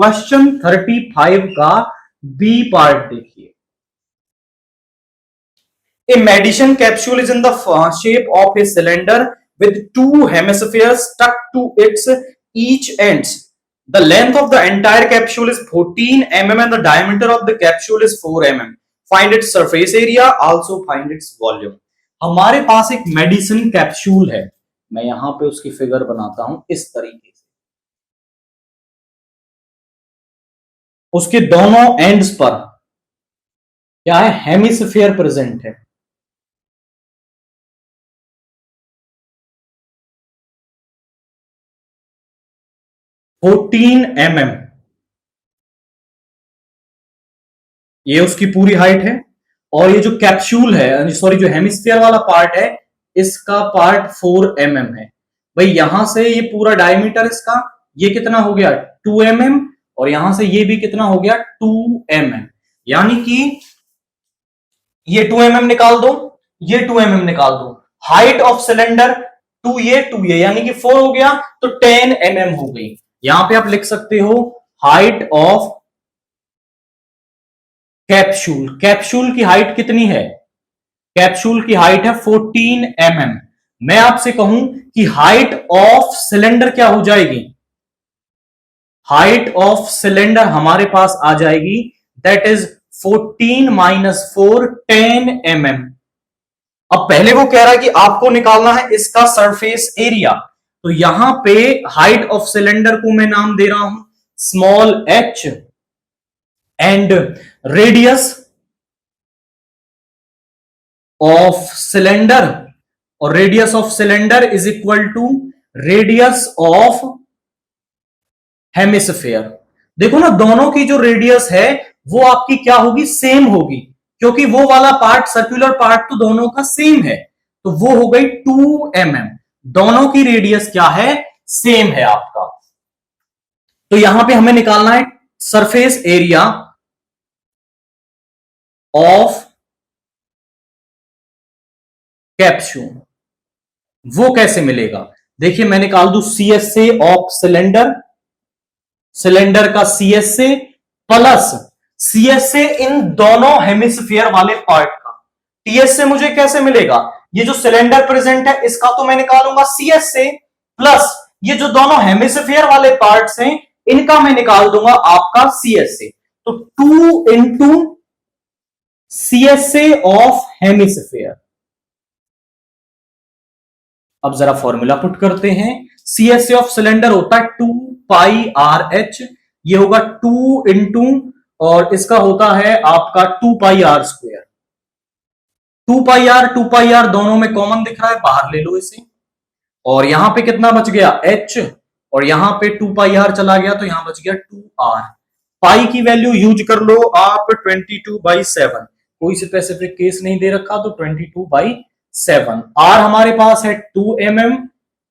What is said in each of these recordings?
Question 35 का B part देखिए। A medicine capsule is in the shape of a cylinder with two hemispheres stuck to its each ends. The length of the entire capsule is 14 mm and the diameter of the capsule is 4 mm. Find its surface area, also find its volume. हमारे पास एक medicine capsule है, मैं यहां पे उसकी figure बनाता हूं इस तरीके से। उसके दोनों एंड्स पर क्या है, हेमिस्फीयर प्रेजेंट है। फोर्टीन mm ये उसकी पूरी हाइट है, और ये जो कैप्सूल है, सॉरी जो हेमिस्फीयर वाला पार्ट है, इसका पार्ट 4 mm है। भाई यहां से ये पूरा डायमीटर इसका ये कितना हो गया 2 mm, और यहां से ये भी कितना हो गया 2 mm, यानी कि ये 2 mm निकाल दो, ये 2 mm निकाल दो। हाइट ऑफ सिलेंडर 2 ये यानी कि 4 हो गया, तो 10 mm हो गई। यहां पे आप लिख सकते हो हाइट ऑफ कैप्सूल। कैप्सूल की हाइट कितनी है, कैप्सूल की हाइट है 14 mm। मैं आपसे कहूं कि हाइट ऑफ सिलेंडर क्या हो जाएगी, हाइट ऑफ सिलेंडर हमारे पास आ जाएगी दैट इज 14 - 4 10 mm। अब पहले वो कह रहा है कि आपको निकालना है इसका सरफेस एरिया, तो यहां पे हाइट ऑफ सिलेंडर को मैं नाम दे रहा हूं small h and radius of cylinder, और radius of cylinder is equal to radius of hemisphere. देखो ना, दोनों की जो रेडियस है वो आपकी क्या होगी, सेम होगी, क्योंकि वो वाला पार्ट सर्कुलर पार्ट तो दोनों का सेम है, तो वो हो गई 2 mm। दोनों की रेडियस क्या है, सेम है आपका। तो यहां पे हमें निकालना है सरफेस एरिया ऑफ कैप्सूल। वो कैसे मिलेगा, देखिए मैं निकाल दूं CSA ऑफ सिलेंडर, सिलेंडर का CSA प्लस CSA इन दोनों हेमिस्फीयर वाले पार्ट का। TSA मुझे कैसे मिलेगा, ये जो सिलेंडर प्रेजेंट है इसका तो मैं निकालूंगा CSA प्लस ये जो दोनों हेमिस्फीयर वाले पार्ट्स हैं इनका मैं निकाल दूंगा आपका CSA। तो 2 इंटू CSA ऑफ हेमिस्फीयर। अब जरा फॉर्मूला पुट करते हैं। CSA ऑफ सिलेंडर होता है 2 पाई RH, ये होगा 2 इंटू, और इसका होता है आपका 2 पाई R स्क्वायर। 2 पाई R दोनों में कॉमन दिख रहा है, बाहर ले लो इसे, और यहां पे कितना बच गया H, और यहां पे 2 पाई R चला गया, तो यहां बच गया 2R। पाई की वैल्यू यूज कर लो आप 22/7, कोई स्पेसिफिक केस नहीं दे रखा, तो 22/7। R हमारे पास है 2 mm,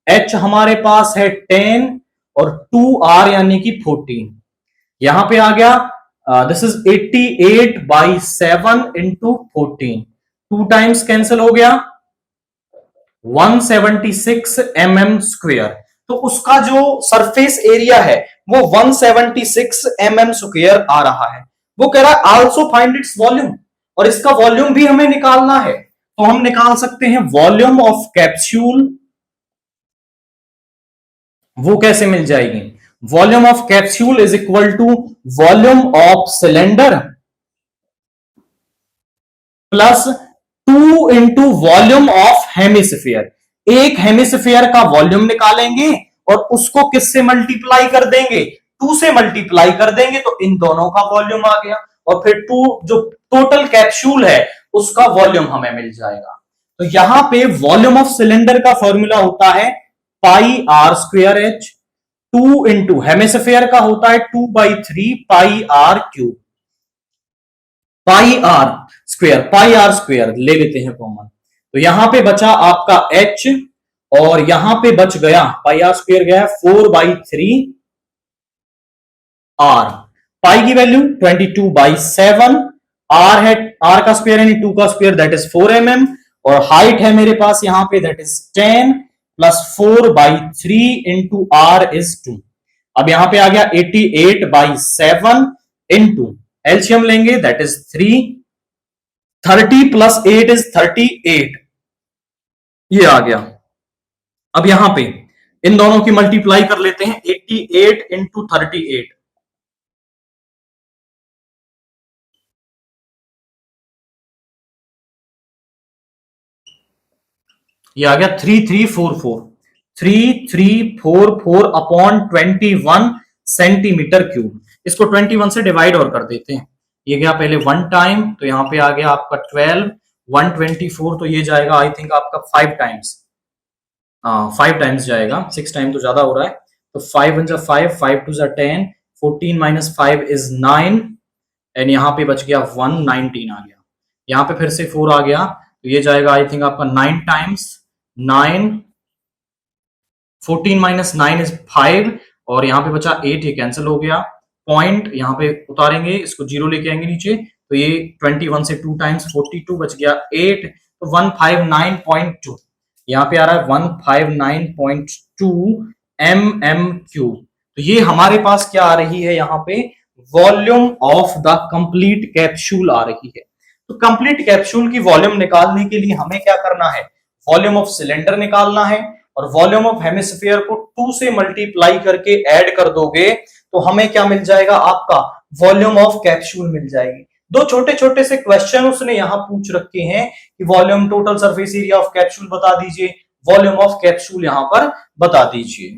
H हमारे पास है 10 और 2R यानी कि 14। यहां पे आ गया this is 88/7 into 14, 2 times cancel हो गया 176 mm स्क्वायर। तो उसका जो सरफेस एरिया है वो 176 mm स्क्वायर आ रहा है। वो कह रहा है आल्सो फाइंड इट्स वॉल्यूम, और इसका वॉल्यूम भी हमें निकालना है, तो हम निकाल सकते हैं वॉल्यूम ऑफ कैप्सूल। वो कैसे मिल जाएगी, volume of capsule is equal to volume of cylinder plus 2 into volume of hemisphere. एक हेमिस्फीयर का वॉल्यूम निकालेंगे और उसको किससे मल्टीप्लाई कर देंगे, 2 से मल्टीप्लाई कर देंगे, तो इन दोनों का वॉल्यूम आ गया, और फिर 2 जो टोटल कैप्सूल है उसका वॉल्यूम हमें मिल जाएगा। तो यहां पे वॉल्यूम ऑफ सिलेंडर का फॉर्मूला होता है pi R square H, 2 into hemisphere का होता है 2/3 pi R cube. Pi R square ले लेते हैं कॉमन, तो यहां पे बचा आपका H, और यहां पे बच गया पाई आर स्क्वायर गया 4/3 R। पाई की वैल्यू 22/7, R है R का स्क्वायर यानी 2 का स्क्वायर दैट इज 4 mm, और हाइट है मेरे पास यहां पे that is 10 plus 4/3 into R is 2। अब यहां पे आ गया 88/7 इंटू एलसीएम लेंगे दैट इज 3, 30 + 8 इज 38, ये आ गया। अब यहां पे इन दोनों की मल्टीप्लाई कर लेते हैं, 88 इंटू 38, ये आ गया 3344, 3344 अपॉन 21 सेंटीमीटर क्यूब। इसको 21 से डिवाइड और कर देते हैं, ये गया पहले 1 टाइम, तो यहां पे आ गया आपका 12, 124, तो ये जाएगा आई थिंक आपका 5 टाइम्स, 5 टाइम्स जाएगा, 6 टाइम तो ज्यादा हो रहा है। तो 5 1 जा 5, 5 2 जा 10, 14 - 5 इज 9, एंड यहाँ पे बच गया 119 आ गया। यहाँ पे फिर से 4 आ गया, तो ये जाएगा आई थिंक आपका 9 टाइम्स 9, 14 - 9 इज 5, और यहाँ पे बचा 8, ये कैंसिल हो गया। पॉइंट यहाँ पे उतारेंगे, इसको 0 लेके आएंगे नीचे, तो ये 21 से 2 टाइम्स 42 बच गया 8, तो 159.2, यहाँ पे आ रहा है 159.2 mm³। तो ये हमारे पास क्या आ रही है, यहाँ पे volume of the complete capsule आ रही है। तो कंप्लीट कैप्सूल की वॉल्यूम निकालने के लिए हमें क्या करना है, वॉल्यूम ऑफ सिलेंडर निकालना है, और वॉल्यूम ऑफ हेमिस्फीयर को 2 से मल्टीप्लाई करके ऐड कर दोगे तो हमें क्या मिल जाएगा, आपका वॉल्यूम ऑफ कैप्सूल मिल जाएगी। दो छोटे छोटे से क्वेश्चन उसने यहां पूछ रखे हैं कि volume total surface area of capsule बता दीजिए, वॉल्यूम ऑफ कैप्सूल यहां पर बता दीजिए।